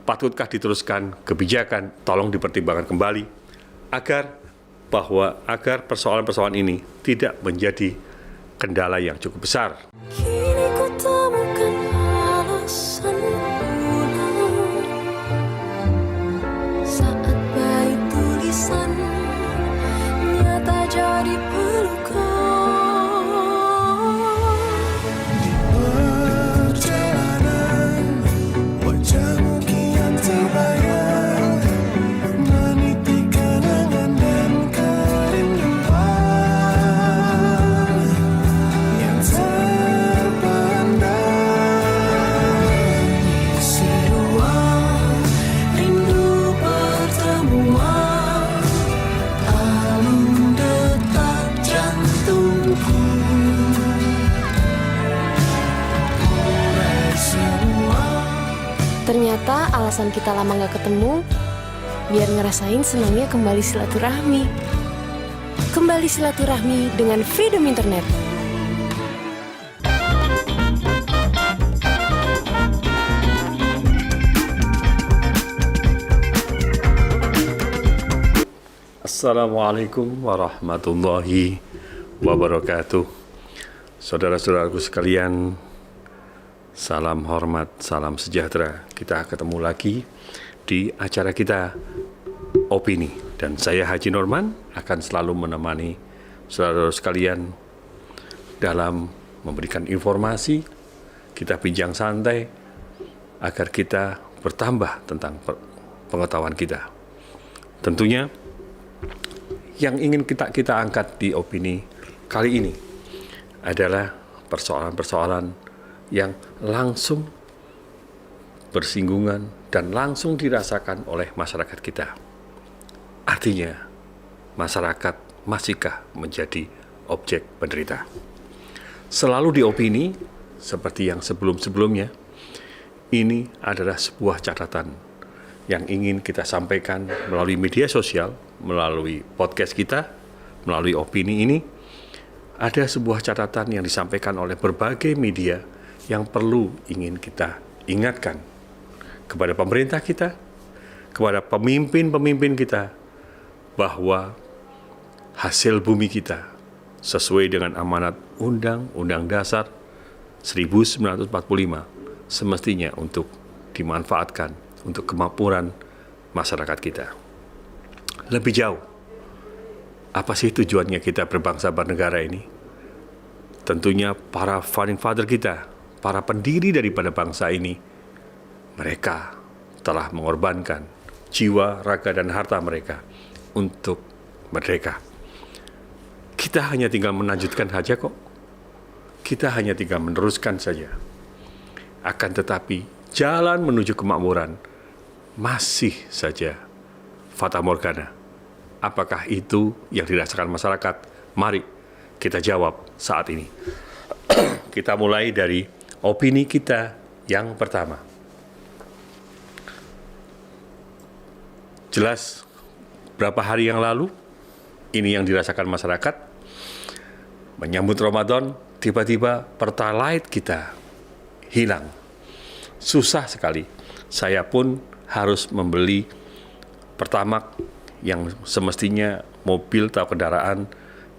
Patutkah diteruskan kebijakan? Tolong dipertimbangkan kembali agar persoalan-persoalan ini tidak menjadi kendala yang cukup besar. Kini ku temukan alasan pulang saat baik tulisan nyata jadi pelukan. Perjalanan wajahmu kian terbayang, meniti kenangan dan kerinduan yang terpendam. Seruan rindu pertemuan, alun detak jantungku. Oleh semua Ternyata alasan kita lama gak ketemu biar ngerasain senangnya kembali silaturahmi. Kembali silaturahmi dengan Freedom Internet. Assalamualaikum warahmatullahi wabarakatuh. Saudara-saudaraku sekalian, salam hormat, salam sejahtera. Kita ketemu lagi di acara kita Opini. Dan saya Haji Norman akan selalu menemani saudara-saudara sekalian dalam memberikan informasi. Kita bincang santai agar kita bertambah tentang pengetahuan kita. Tentunya yang ingin kita angkat di opini kali ini adalah persoalan-persoalan yang langsung bersinggungan dan langsung dirasakan oleh masyarakat kita. Artinya, masyarakat masihkah menjadi objek penderita? Selalu di opini, seperti yang sebelum-sebelumnya, ini adalah sebuah catatan yang ingin kita sampaikan melalui media sosial, melalui podcast kita, melalui opini ini. Ada sebuah catatan yang disampaikan oleh berbagai media yang perlu ingin kita ingatkan kepada pemerintah kita, kepada pemimpin-pemimpin kita, bahwa hasil bumi kita sesuai dengan amanat Undang-Undang Dasar 1945 semestinya untuk dimanfaatkan untuk kemakmuran masyarakat kita. Lebih jauh, apa sih tujuannya kita berbangsa bernegara ini? Tentunya para founding father kita, para pendiri daripada bangsa ini, mereka telah mengorbankan jiwa, raga, dan harta mereka untuk merdeka. Kita hanya tinggal melanjutkan saja kok. Kita hanya tinggal meneruskan saja. Akan tetapi, jalan menuju kemakmuran masih saja fata morgana. Apakah itu yang dirasakan masyarakat? Mari kita jawab saat ini. Kita mulai dari opini kita yang pertama. Jelas berapa hari yang lalu ini yang dirasakan masyarakat. Menyambut Ramadan, tiba-tiba Pertalite kita hilang. Susah sekali. Saya pun harus membeli Pertamax yang semestinya mobil atau kendaraan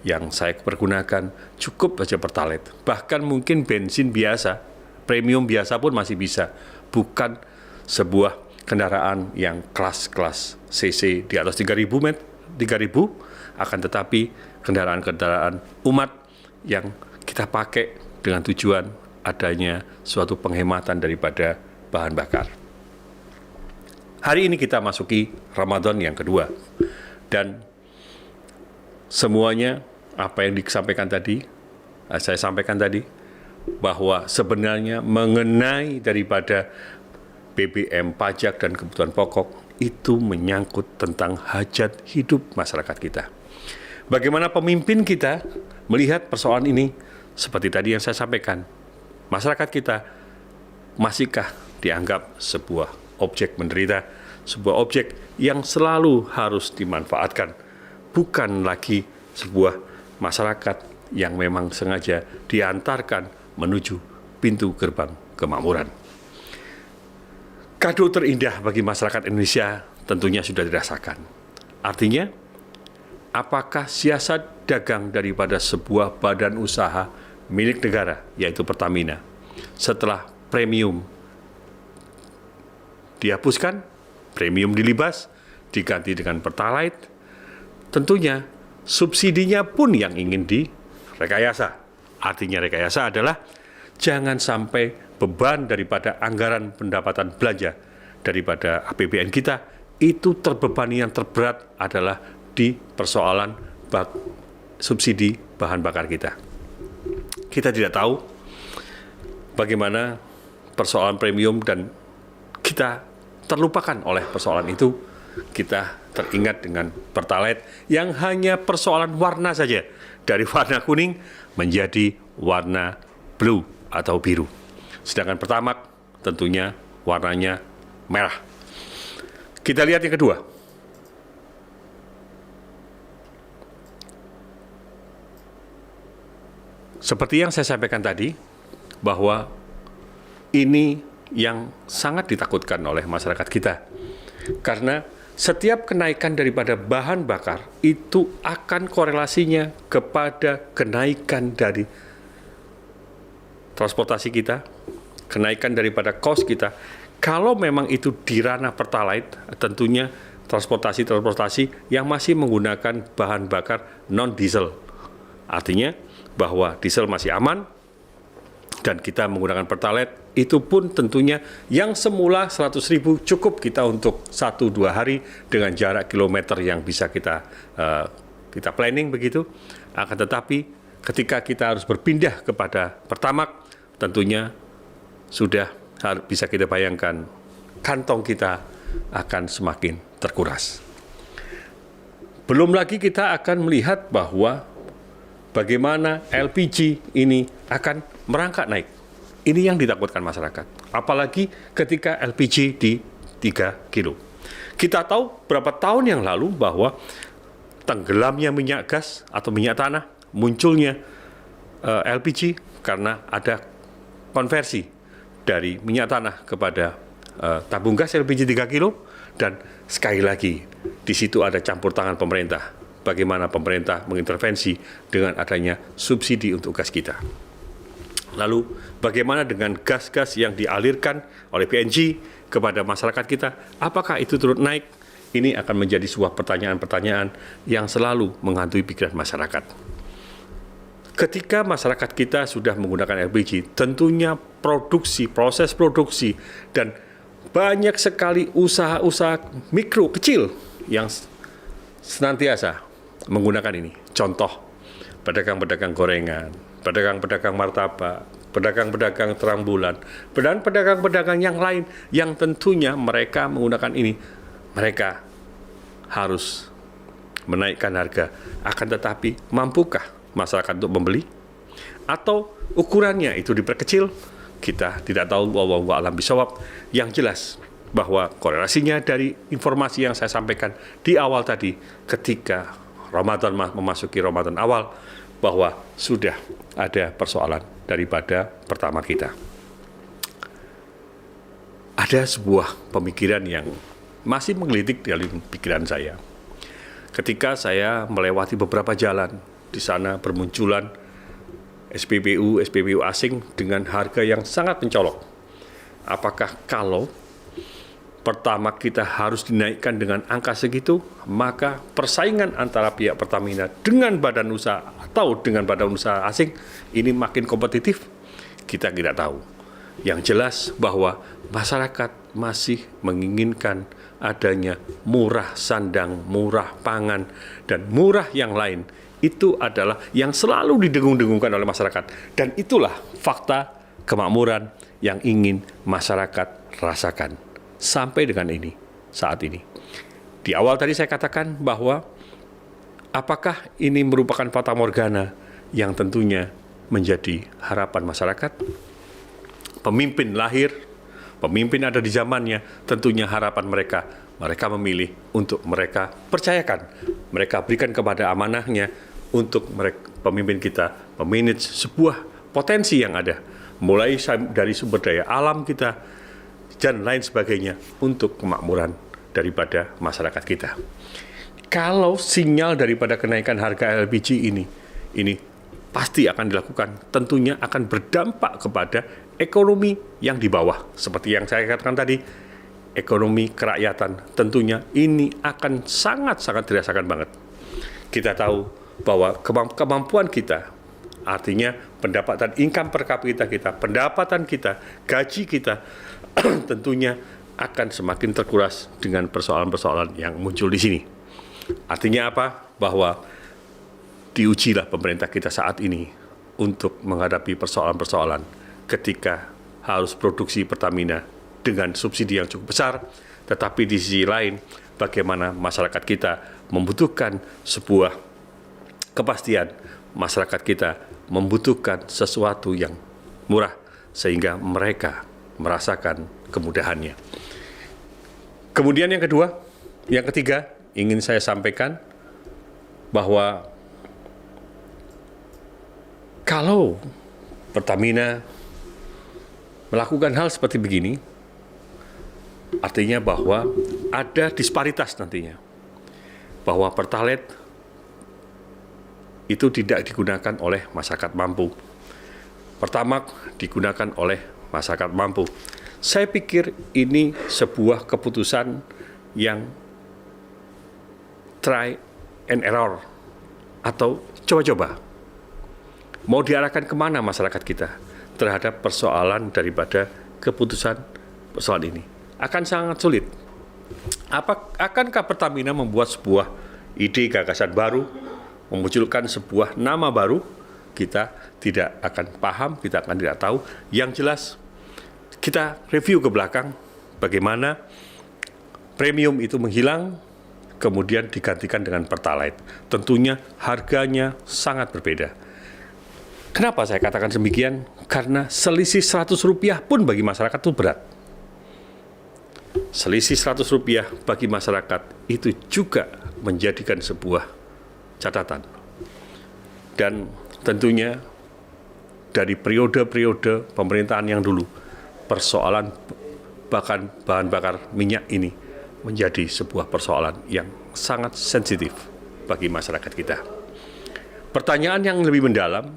yang saya pergunakan cukup saja Pertalite. Bahkan mungkin bensin biasa, premium biasa pun masih bisa. Bukan sebuah kendaraan yang kelas-kelas CC di atas 3.000 akan tetapi kendaraan-kendaraan umat yang kita pakai dengan tujuan adanya suatu penghematan daripada bahan bakar. Hari ini kita masuki Ramadan yang kedua. Dan semuanya apa yang disampaikan tadi, saya sampaikan tadi, bahwa sebenarnya mengenai daripada BBM, pajak, dan kebutuhan pokok, itu menyangkut tentang hajat hidup masyarakat kita. Bagaimana pemimpin kita melihat persoalan ini, seperti tadi yang saya sampaikan, masyarakat kita masihkah dianggap sebuah objek menderita, sebuah objek yang selalu harus dimanfaatkan, bukan lagi sebuah masyarakat yang memang sengaja diantarkan menuju pintu gerbang kemakmuran. Kado terindah bagi masyarakat Indonesia tentunya sudah dirasakan. Artinya, apakah siasat dagang daripada sebuah badan usaha milik negara, yaitu Pertamina, setelah premium dihapuskan, premium dilibas, diganti dengan Pertalite, tentunya subsidinya pun yang ingin direkayasa. Artinya rekayasa adalah jangan sampai beban daripada anggaran pendapatan belanja daripada APBN kita itu terbebani, yang terberat adalah di persoalan subsidi bahan bakar kita. Kita tidak tahu bagaimana persoalan premium dan kita terlupakan oleh persoalan itu. Kita teringat dengan Pertalite yang hanya persoalan warna saja, dari warna kuning menjadi warna blue atau biru. Sedangkan Pertamax tentunya warnanya merah. Kita lihat yang kedua. Seperti yang saya sampaikan tadi, bahwa ini yang sangat ditakutkan oleh masyarakat kita. Karena setiap kenaikan daripada bahan bakar itu akan korelasinya kepada kenaikan dari transportasi kita, kenaikan daripada cost kita. Kalau memang itu di ranah Pertalite, tentunya transportasi yang masih menggunakan bahan bakar non-diesel. Artinya bahwa diesel masih aman, dan kita menggunakan Pertalite, itu pun tentunya yang semula 100.000 cukup kita untuk 1-2 hari dengan jarak kilometer yang bisa kita planning begitu. Akan tetapi ketika kita harus berpindah kepada Pertamax, tentunya sudah bisa kita bayangkan kantong kita akan semakin terkuras. Belum lagi kita akan melihat bahwa bagaimana LPG ini akan merangkak naik. Ini yang ditakutkan masyarakat. Apalagi ketika LPG di 3 kilo. Kita tahu berapa tahun yang lalu bahwa tenggelamnya minyak gas atau minyak tanah, munculnya LPG karena ada konversi dari minyak tanah kepada tabung gas LPG 3 kilo. Dan sekali lagi, di situ ada campur tangan pemerintah. Bagaimana pemerintah mengintervensi dengan adanya subsidi untuk gas kita. Lalu bagaimana dengan gas-gas yang dialirkan oleh PNG kepada masyarakat kita? Apakah itu turut naik? Ini akan menjadi sebuah pertanyaan-pertanyaan yang selalu menghantui pikiran masyarakat. Ketika masyarakat kita sudah menggunakan LPG, tentunya proses produksi, dan banyak sekali usaha-usaha mikro kecil yang senantiasa menggunakan ini. Contoh, pedagang-pedagang gorengan, pedagang-pedagang martabak, pedagang-pedagang terang bulan, dan pedagang-pedagang yang lain yang tentunya mereka menggunakan ini. Mereka harus menaikkan harga. Akan tetapi, mampukah masyarakat untuk membeli? Atau ukurannya itu diperkecil? Kita tidak tahu, wallahu a'lam bishawab. Yang jelas bahwa korelasinya dari informasi yang saya sampaikan di awal tadi, ketika Ramadan memasuki Ramadan awal, bahwa sudah ada persoalan daripada Pertamax kita. Ada sebuah pemikiran yang masih menggelitik dalam pikiran saya. Ketika saya melewati beberapa jalan, di sana bermunculan SPBU asing dengan harga yang sangat mencolok. Apakah kalau Pertamax kita harus dinaikkan dengan angka segitu, maka persaingan antara pihak Pertamina dengan badan usaha atau dengan badan usaha asing ini makin kompetitif? Kita tidak tahu. Yang jelas bahwa masyarakat masih menginginkan adanya murah sandang, murah pangan, dan murah yang lain. Itu adalah yang selalu didengung-dengungkan oleh masyarakat. Dan itulah fakta kemakmuran yang ingin masyarakat rasakan sampai dengan saat ini. Di awal tadi saya katakan bahwa apakah ini merupakan fata morgana yang tentunya menjadi harapan masyarakat? Pemimpin lahir, pemimpin ada di zamannya, tentunya harapan mereka memilih untuk mereka percayakan, mereka berikan kepada amanahnya untuk pemimpin kita memanage sebuah potensi yang ada, mulai dari sumber daya alam kita dan lain sebagainya untuk kemakmuran daripada masyarakat kita. Kalau sinyal daripada kenaikan harga LPG ini pasti akan dilakukan, tentunya akan berdampak kepada ekonomi yang di bawah. Seperti yang saya katakan tadi, ekonomi kerakyatan tentunya ini akan sangat-sangat dirasakan banget. Kita tahu bahwa kemampuan kita, artinya pendapatan income per kapita kita, pendapatan kita, gaji kita, tentunya akan semakin terkuras dengan persoalan-persoalan yang muncul di sini. Artinya apa? Bahwa diujilah pemerintah kita saat ini untuk menghadapi persoalan-persoalan ketika harus produksi Pertamina dengan subsidi yang cukup besar, tetapi di sisi lain bagaimana masyarakat kita membutuhkan sebuah kepastian, masyarakat kita membutuhkan sesuatu yang murah sehingga mereka merasakan kemudahannya. Kemudian yang ketiga ingin saya sampaikan bahwa kalau Pertamina melakukan hal seperti begini, artinya bahwa ada disparitas nantinya, bahwa Pertalite itu tidak digunakan oleh masyarakat mampu, Pertamax digunakan oleh masyarakat mampu. Saya pikir ini sebuah keputusan yang try and error atau coba-coba. Mau diarahkan kemana masyarakat kita terhadap persoalan daripada keputusan persoalan ini? Akan sangat sulit. Akankah Pertamina membuat sebuah ide gagasan baru, memunculkan sebuah nama baru? Kita tidak akan paham, kita akan tidak tahu. Yang jelas, kita review ke belakang bagaimana premium itu menghilang, kemudian digantikan dengan Pertalite. Tentunya harganya sangat berbeda. Kenapa saya katakan demikian? Karena selisih Rp100 pun bagi masyarakat itu berat. Selisih Rp100 bagi masyarakat itu juga menjadikan sebuah catatan. Dan tentunya dari periode-periode pemerintahan yang dulu, persoalan bahkan bahan bakar minyak ini menjadi sebuah persoalan yang sangat sensitif bagi masyarakat kita. Pertanyaan yang lebih mendalam,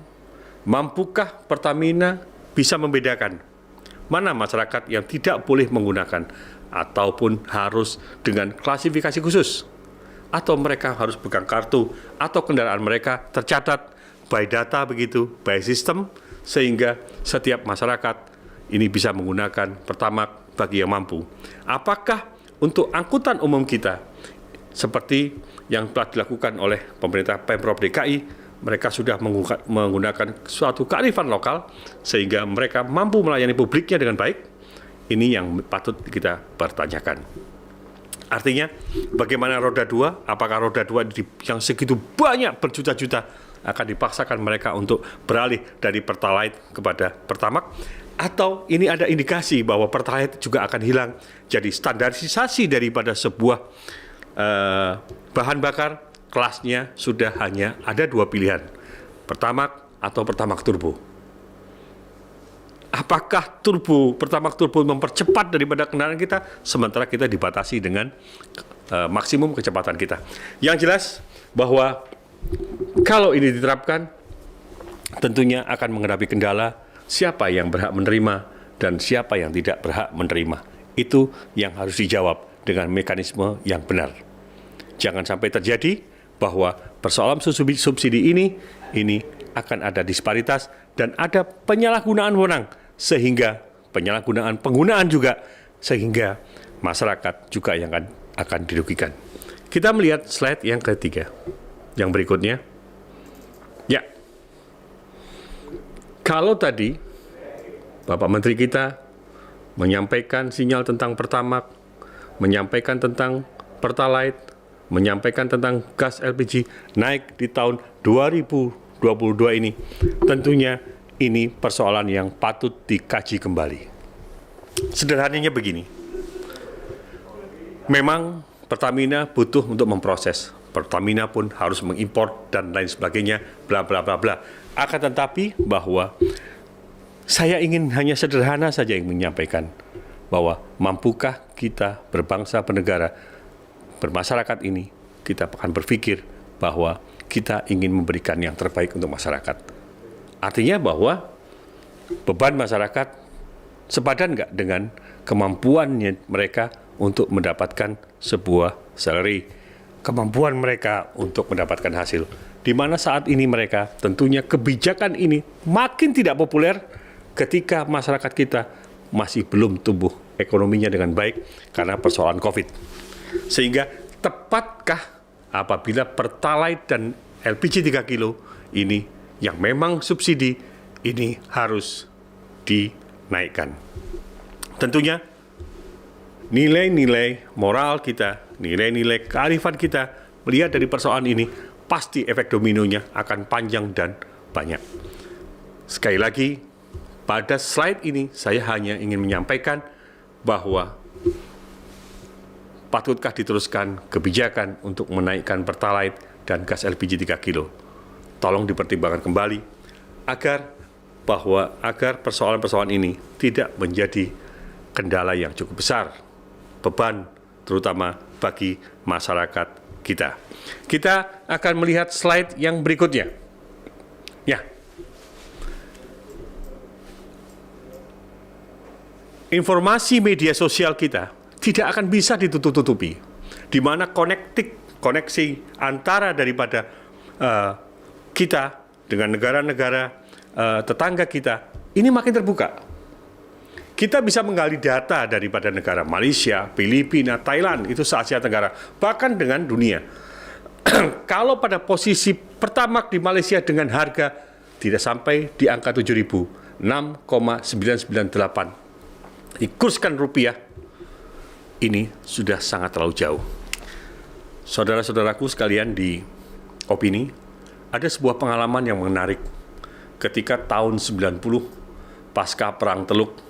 mampukah Pertamina bisa membedakan mana masyarakat yang tidak boleh menggunakan ataupun harus dengan klasifikasi khusus, atau mereka harus pegang kartu atau kendaraan mereka tercatat by data begitu, by system, sehingga setiap masyarakat ini bisa menggunakan Pertamax bagi yang mampu. Apakah untuk angkutan umum kita seperti yang telah dilakukan oleh pemerintah Pemprov DKI, mereka sudah menggunakan suatu kearifan lokal sehingga mereka mampu melayani publiknya dengan baik? Ini yang patut kita pertanyakan. Artinya, bagaimana roda 2? Apakah roda 2 yang segitu banyak berjuta-juta akan dipaksakan mereka untuk beralih dari Pertalite kepada Pertamax? Atau ini ada indikasi bahwa Pertalite juga akan hilang, jadi standarisasi daripada sebuah bahan bakar kelasnya sudah hanya ada 2 pilihan, Pertamax atau Pertamax Turbo. Apakah Pertamax Turbo mempercepat daripada kendaraan kita, sementara kita dibatasi dengan maksimum kecepatan kita? Yang jelas bahwa kalau ini diterapkan, tentunya akan menghadapi kendala siapa yang berhak menerima dan siapa yang tidak berhak menerima. Itu yang harus dijawab dengan mekanisme yang benar. Jangan sampai terjadi bahwa persoalan subsidi ini akan ada disparitas dan ada penyalahgunaan wewenang, sehingga penyalahgunaan penggunaan juga, sehingga masyarakat juga yang akan dirugikan. Kita melihat slide yang ketiga, yang berikutnya. Ya, kalau tadi Bapak Menteri kita menyampaikan sinyal tentang Pertamax, menyampaikan tentang Pertalite, menyampaikan tentang gas LPG naik di tahun 2022 ini, tentunya ini persoalan yang patut dikaji kembali. Sederhananya begini, memang Pertamina butuh untuk memproses, Pertamina pun harus mengimpor dan lain sebagainya, bla bla bla bla. Akan tetapi bahwa saya ingin hanya sederhana saja yang menyampaikan bahwa mampukah kita berbangsa, bernegara, bermasyarakat ini, kita akan berpikir bahwa kita ingin memberikan yang terbaik untuk masyarakat. Artinya bahwa beban masyarakat sepadan nggak dengan kemampuannya mereka untuk mendapatkan sebuah salary, kemampuan mereka untuk mendapatkan hasil. Di mana saat ini mereka tentunya kebijakan ini makin tidak populer ketika masyarakat kita masih belum tumbuh ekonominya dengan baik karena persoalan COVID. Sehingga tepatkah apabila Pertalite dan LPG 3 kilo ini yang memang subsidi ini harus dinaikkan. Tentunya nilai-nilai moral kita, nilai-nilai kearifan kita melihat dari persoalan ini, pasti efek dominonya akan panjang dan banyak. Sekali lagi, pada slide ini saya hanya ingin menyampaikan bahwa patutkah diteruskan kebijakan untuk menaikkan Pertalite dan gas LPG 3 kilo. Tolong dipertimbangkan kembali agar persoalan-persoalan ini tidak menjadi kendala yang cukup besar, beban terutama bagi masyarakat kita. Kita akan melihat slide yang berikutnya. Ya. Informasi media sosial kita tidak akan bisa ditutup-tutupi, di mana koneksi antara daripada kita dengan negara-negara tetangga kita ini makin terbuka. Kita bisa menggali data daripada negara Malaysia, Filipina, Thailand, itu se-Asia Tenggara, bahkan dengan dunia. Kalau pada posisi Pertamax di Malaysia dengan harga tidak sampai di angka 7.000, 6,998, dikurskan rupiah, ini sudah sangat terlalu jauh. Saudara-saudaraku sekalian di opini, ada sebuah pengalaman yang menarik. Ketika tahun 90, pasca Perang Teluk,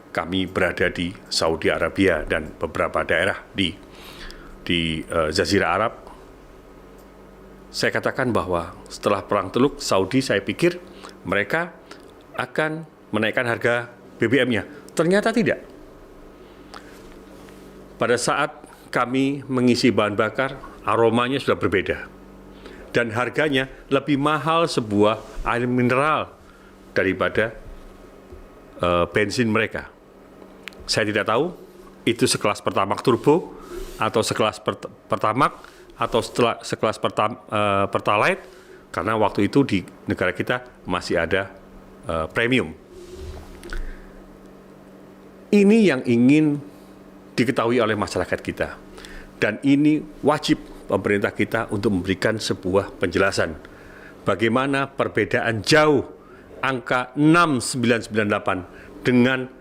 kami berada di Saudi Arabia dan beberapa daerah di Jazirah Arab. Saya katakan bahwa setelah Perang Teluk, Saudi saya pikir mereka akan menaikkan harga BBM-nya. Ternyata tidak. Pada saat kami mengisi bahan bakar, aromanya sudah berbeda. Dan harganya lebih mahal sebuah air mineral daripada bensin mereka. Saya tidak tahu itu sekelas Pertamax Turbo atau sekelas Pertamax atau sekelas Pertalite, karena waktu itu di negara kita masih ada premium. Ini yang ingin diketahui oleh masyarakat kita, dan ini wajib pemerintah kita untuk memberikan sebuah penjelasan bagaimana perbedaan jauh angka 6.998 dengan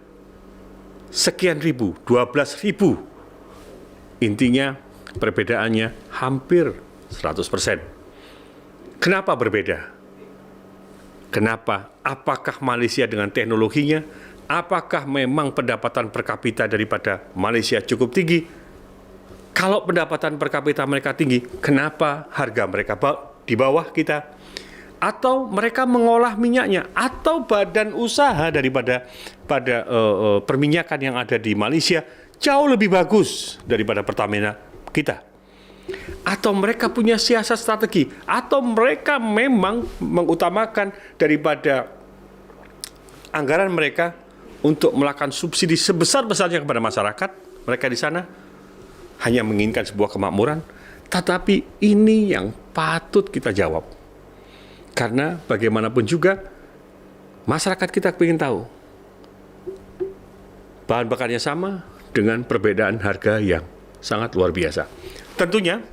sekian ribu, 12.000. Intinya perbedaannya hampir 100%. Kenapa berbeda? Kenapa? Apakah Malaysia dengan teknologinya? Apakah memang pendapatan per kapita daripada Malaysia cukup tinggi? Kalau pendapatan per kapita mereka tinggi, kenapa harga mereka di bawah kita? Atau mereka mengolah minyaknya, atau badan usaha daripada perminyakan yang ada di Malaysia jauh lebih bagus daripada Pertamina kita. Atau mereka punya siasat strategi, atau mereka memang mengutamakan daripada anggaran mereka untuk melakukan subsidi sebesar-besarnya kepada masyarakat mereka di sana, hanya menginginkan sebuah kemakmuran. Tetapi ini yang patut kita jawab. Karena bagaimanapun juga masyarakat kita ingin tahu. Bahan bakarnya sama dengan perbedaan harga yang sangat luar biasa. Tentunya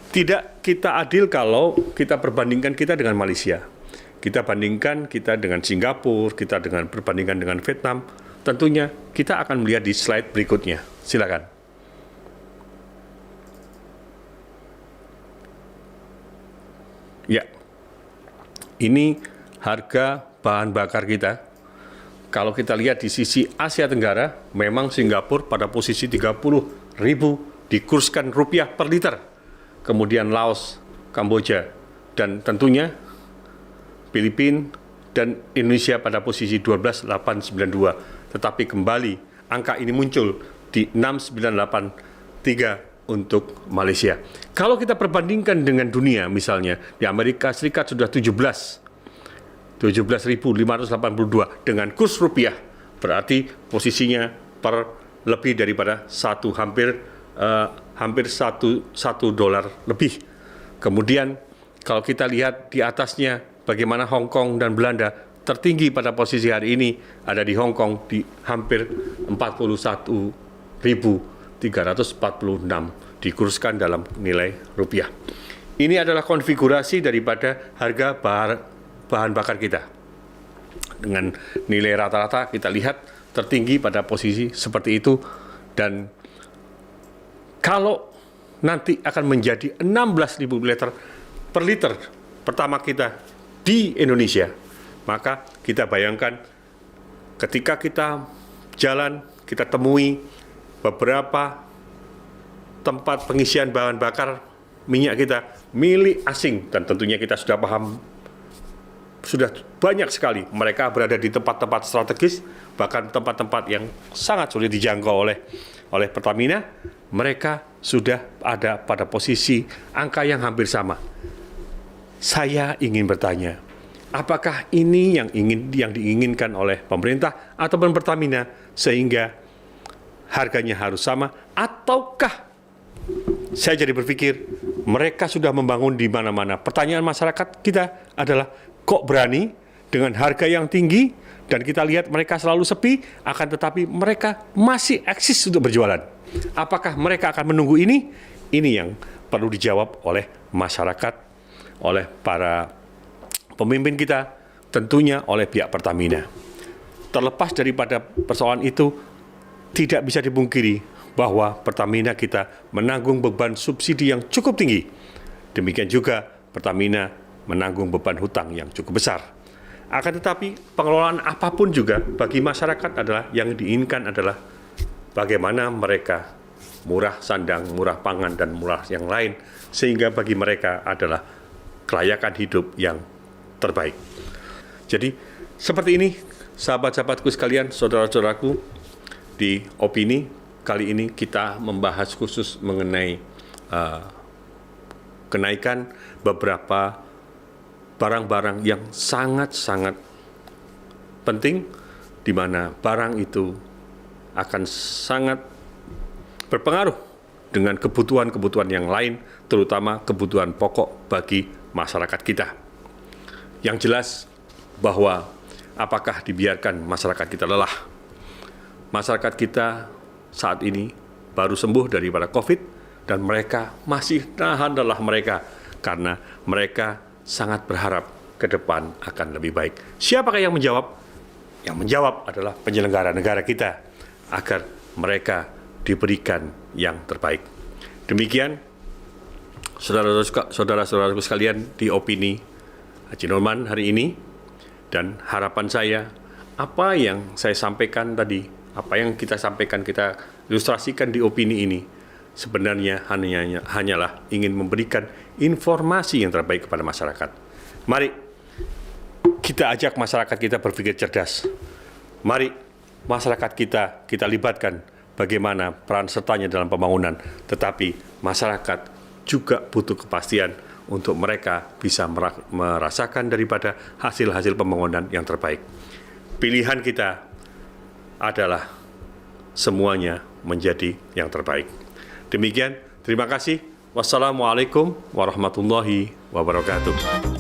tidak kita adil kalau kita perbandingkan kita dengan Malaysia. Kita bandingkan kita dengan Singapura, kita perbandingkan dengan Vietnam. Tentunya kita akan melihat di slide berikutnya. Silakan. Ya, ini harga bahan bakar kita. Kalau kita lihat di sisi Asia Tenggara, memang Singapura pada posisi 30.000 dikurskan rupiah per liter. Kemudian Laos, Kamboja, dan tentunya Filipina dan Indonesia pada posisi 12.892. Tetapi kembali angka ini muncul di 6,983 untuk Malaysia. Kalau kita perbandingkan dengan dunia, misalnya di Amerika Serikat sudah 17.582 dengan kurs rupiah, berarti posisinya per lebih daripada hampir satu dolar lebih. Kemudian kalau kita lihat di atasnya bagaimana Hong Kong dan Belanda, tertinggi pada posisi hari ini ada di Hong Kong di hampir 41.346 dikuruskan dalam nilai rupiah. Ini adalah konfigurasi daripada harga bahan bakar kita. Dengan nilai rata-rata kita lihat tertinggi pada posisi seperti itu, dan kalau nanti akan menjadi 16.000 per liter pertama kita di Indonesia, maka kita bayangkan ketika kita jalan, kita temui beberapa tempat pengisian bahan bakar minyak kita milik asing, dan tentunya kita sudah paham, sudah banyak sekali mereka berada di tempat-tempat strategis, bahkan tempat-tempat yang sangat sulit dijangkau oleh Pertamina. Mereka sudah ada pada posisi angka yang hampir sama. Saya ingin bertanya, apakah ini yang diinginkan oleh pemerintah ataupun Pertamina sehingga harganya harus sama, ataukah saya jadi berpikir mereka sudah membangun di mana-mana? Pertanyaan masyarakat kita adalah, kok berani dengan harga yang tinggi dan kita lihat mereka selalu sepi, akan tetapi mereka masih eksis untuk berjualan? Apakah mereka akan menunggu ini? Ini yang perlu dijawab oleh masyarakat, oleh para pemimpin kita, tentunya oleh pihak Pertamina. Terlepas daripada persoalan itu, tidak bisa dipungkiri bahwa Pertamina kita menanggung beban subsidi yang cukup tinggi. Demikian juga Pertamina menanggung beban hutang yang cukup besar. Akan tetapi pengelolaan apapun juga bagi masyarakat adalah yang diinginkan adalah bagaimana mereka murah sandang, murah pangan, dan murah yang lain, sehingga bagi mereka adalah kelayakan hidup yang terbaik. Jadi seperti ini sahabat-sahabatku sekalian, saudara-saudaraku, di opini kali ini kita membahas khusus mengenai kenaikan beberapa barang-barang yang sangat-sangat penting, di mana barang itu akan sangat berpengaruh dengan kebutuhan-kebutuhan yang lain, terutama kebutuhan pokok bagi masyarakat kita. Yang jelas bahwa apakah dibiarkan masyarakat kita lelah? Masyarakat kita saat ini baru sembuh daripada COVID, dan mereka masih nahan lelah mereka karena mereka sangat berharap ke depan akan lebih baik. Siapakah yang menjawab? Yang menjawab adalah penyelenggara negara kita, agar mereka diberikan yang terbaik. Demikian saudara-saudaraku sekalian di opini Haji Norman hari ini, dan harapan saya apa yang saya sampaikan tadi, apa yang kita sampaikan, kita ilustrasikan di opini ini, sebenarnya hanyalah ingin memberikan informasi yang terbaik kepada masyarakat. Mari kita ajak masyarakat kita berpikir cerdas. Mari masyarakat kita libatkan bagaimana peran sertanya dalam pembangunan, tetapi masyarakat juga butuh kepastian untuk mereka bisa merasakan daripada hasil-hasil pembangunan yang terbaik. Pilihan kita adalah semuanya menjadi yang terbaik. Demikian, terima kasih. Wassalamualaikum warahmatullahi wabarakatuh.